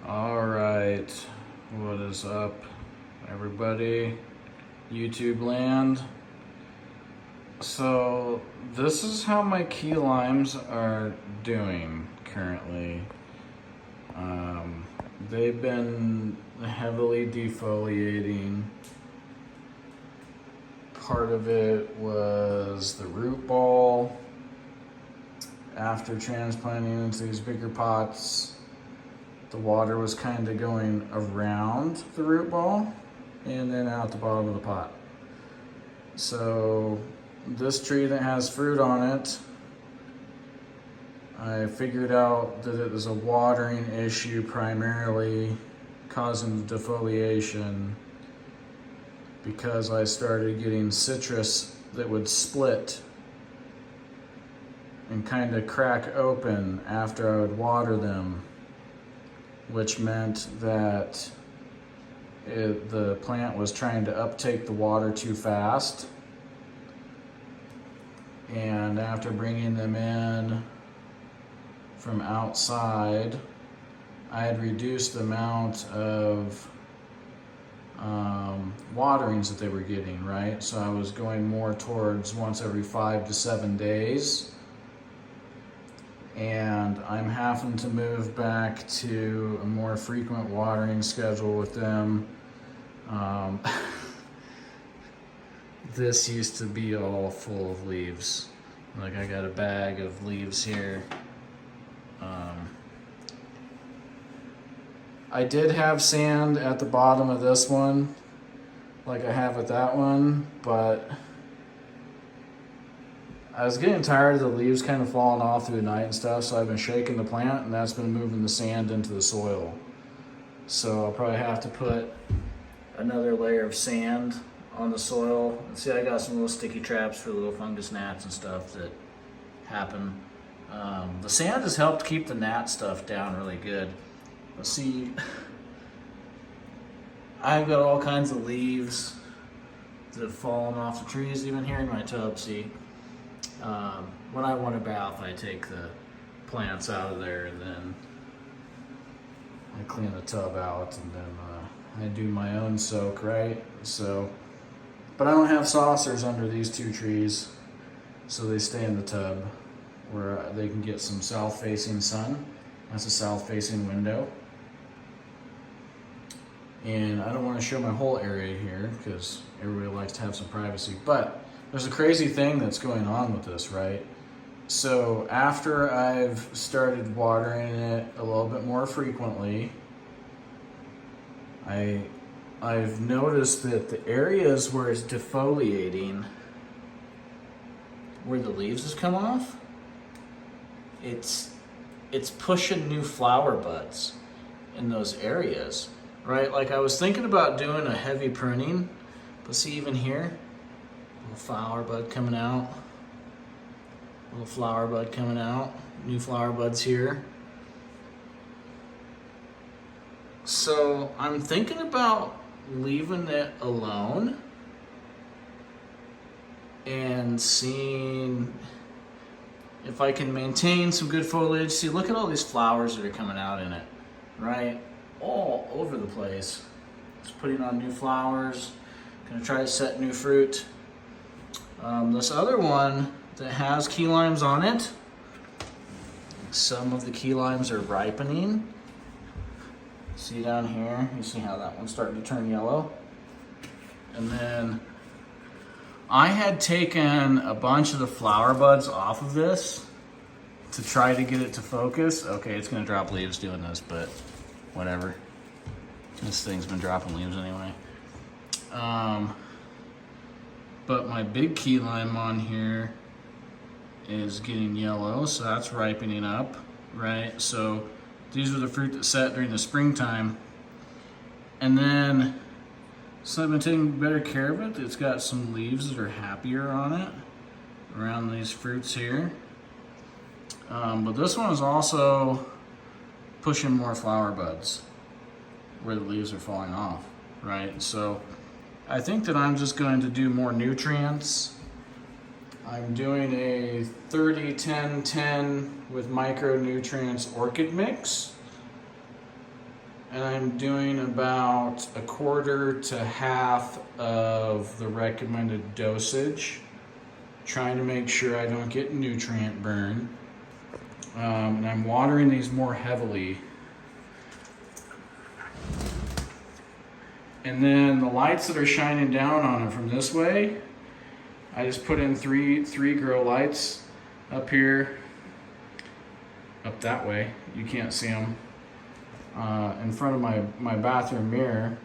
All right, what is up, everybody? YouTube land. So this is how my key limes are doing currently. They've been heavily defoliating. Part of it was the root ball. After transplanting into these bigger pots, the water was kind of going around the root ball and then out the bottom of the pot. So this tree that has fruit on it, I figured out that it was a watering issue primarily causing defoliation because I started getting citrus that would split and kind of crack open after I would water them, which meant that the plant was trying to uptake the water too fast. And after bringing them in from outside, I had reduced the amount of waterings that they were getting, right? So I was going more towards once every 5 to 7 days. And I'm having to move back to a more frequent watering schedule with them. This used to be all full of leaves. Like I got a bag of leaves here. I did have sand at the bottom of this one, like I have at that one, but I was getting tired of the leaves kind of falling off through the night and stuff, so I've been shaking the plant, and that's been moving the sand into the soil. So I'll probably have to put another layer of sand on the soil. And see, I got some little sticky traps for little fungus gnats and stuff that happen. The sand has helped keep the gnat stuff down really good. But see, I've got all kinds of leaves that have fallen off the trees, even here in my tub, see. When I want a bath, I take the plants out of there and then I clean the tub out and then I do my own soak, right? So, but I don't have saucers under these two trees, so they stay in the tub where they can get some south-facing sun. That's a south-facing window. And I don't want to show my whole area here because everybody likes to have some privacy, but there's a crazy thing that's going on with this, right? So after I've started watering it a little bit more frequently, I've noticed that the areas where it's defoliating, where the leaves has come off, it's pushing new flower buds in those areas, right? Like I was thinking about doing a heavy pruning, but see even here, little flower bud coming out, little flower bud coming out, new flower buds here. So I'm thinking about leaving it alone and seeing if I can maintain some good foliage. See, look at all these flowers that are coming out in it, right? All over the place. It's putting on new flowers. Gonna try to set new fruit. This other one that has key limes on it, some of the key limes are ripening. See down here, you see how that one's starting to turn yellow? And then I had taken a bunch of the flower buds off of this to try to get it to focus. Okay, it's gonna drop leaves doing this, but whatever. This thing's been dropping leaves anyway. But my big key lime on here is getting yellow, so that's ripening up, right? So these are the fruit that set during the springtime. And then, so I've been taking better care of it. It's got some leaves that are happier on it around these fruits here. But this one is also pushing more flower buds where the leaves are falling off, right? So I think that I'm just going to do more nutrients. I'm doing a 30-10-10 with micronutrients orchid mix. and I'm doing about a quarter to half of the recommended dosage, trying to make sure I don't get nutrient burn. And I'm watering these more heavily. And then the lights that are shining down on them from this way, I just put in three grow lights up here, up that way. You can't see them. In front of my bathroom mirror.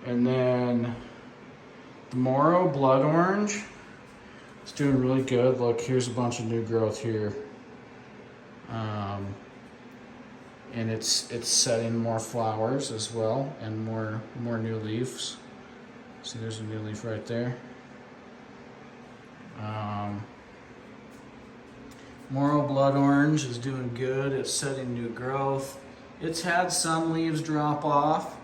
And then the Moro blood orange, it's doing really good. Look, here's a bunch of new growth here. And it's setting more flowers as well, and more new leaves. See, there's a new leaf right there. Moro blood orange is doing good. It's setting new growth. It's had some leaves drop off,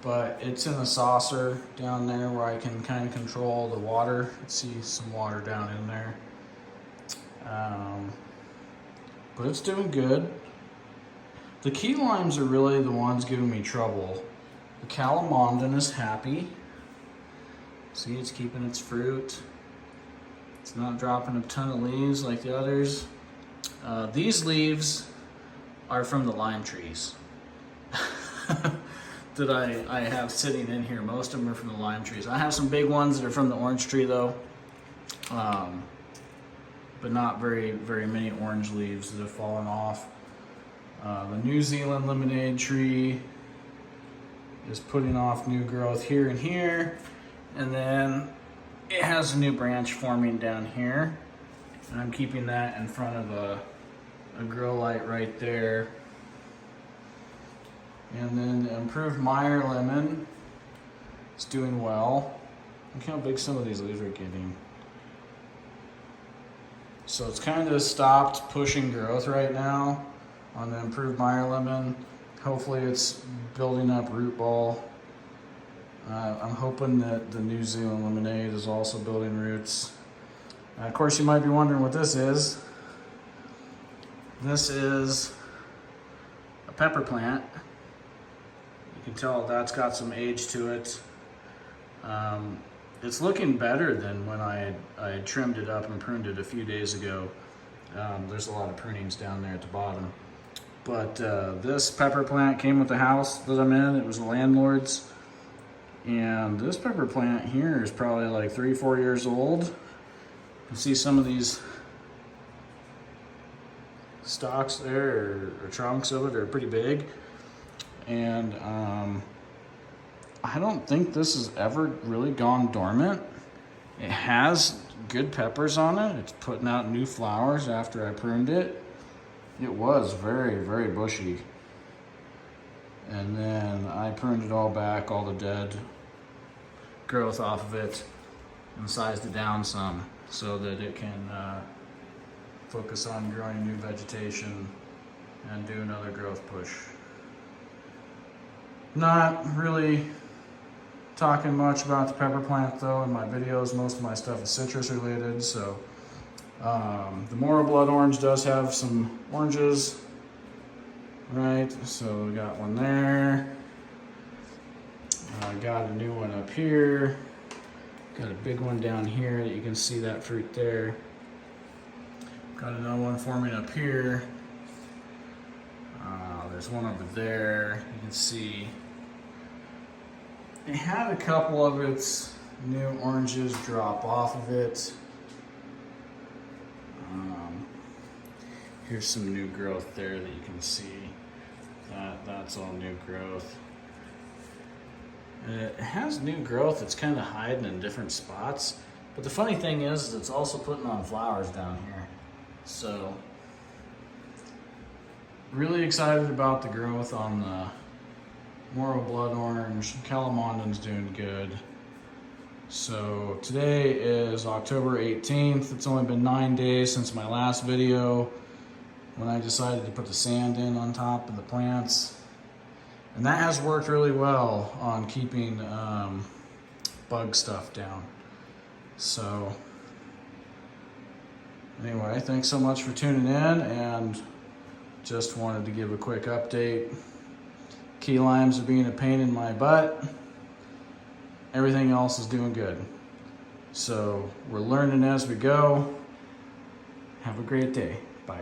but it's in a saucer down there where I can kind of control the water. See some water down in there. But it's doing good. The key limes are really the ones giving me trouble. The calamondin is happy. See, it's keeping its fruit. It's not dropping a ton of leaves like the others. These leaves are from the lime trees that I have sitting in here. Most of them are from the lime trees. I have some big ones that are from the orange tree though, but not very many orange leaves that have fallen off. The New Zealand lemonade tree is putting off new growth here and here, and then it has a new branch forming down here, and I'm keeping that in front of a grow light right there. And then the improved Meyer lemon is doing well. Look how big some of these leaves are getting. So it's kind of stopped pushing growth right now on the improved Meyer lemon. Hopefully it's building up root ball. I'm hoping that the New Zealand lemonade is also building roots. Of course, you might be wondering what this is. This is a pepper plant. You can tell that's got some age to it. It's looking better than when I trimmed it up and pruned it a few days ago. There's a lot of prunings down there at the bottom. But this pepper plant came with the house that I'm in. It was a landlord's. And this pepper plant here is probably like 3-4 years old. You can see some of these stalks there, or trunks of it, are pretty big. And I don't think this has ever really gone dormant. It has good peppers on it. It's putting out new flowers after I pruned it. It was very bushy. And then I pruned it all back, all the dead growth off of it, and sized it down some so that it can focus on growing new vegetation and do another growth push. Not really talking much about the pepper plant though in my videos. Most of my stuff is citrus related. So the Moro blood orange does have some oranges, right? So we got one there. I got a new one up here. Got a big one down here that you can see that fruit there. Got another one forming up here. There's one over there. You can see it had a couple of its new oranges drop off of it. Here's some new growth there that you can see. That's all new growth. It has new growth. It's kind of hiding in different spots. But the funny thing is it's also putting on flowers down here. So, really excited about the growth on the Moro blood orange. Calamondin's doing good. So, today is October 18th. It's only been 9 days since my last video when I decided to put the sand in on top of the plants. And that has worked really well on keeping bug stuff down. So anyway, thanks so much for tuning in, and just wanted to give a quick update. key limes are being a pain in my butt. Everything else is doing good. So we're learning as we go. Have a great day. Bye.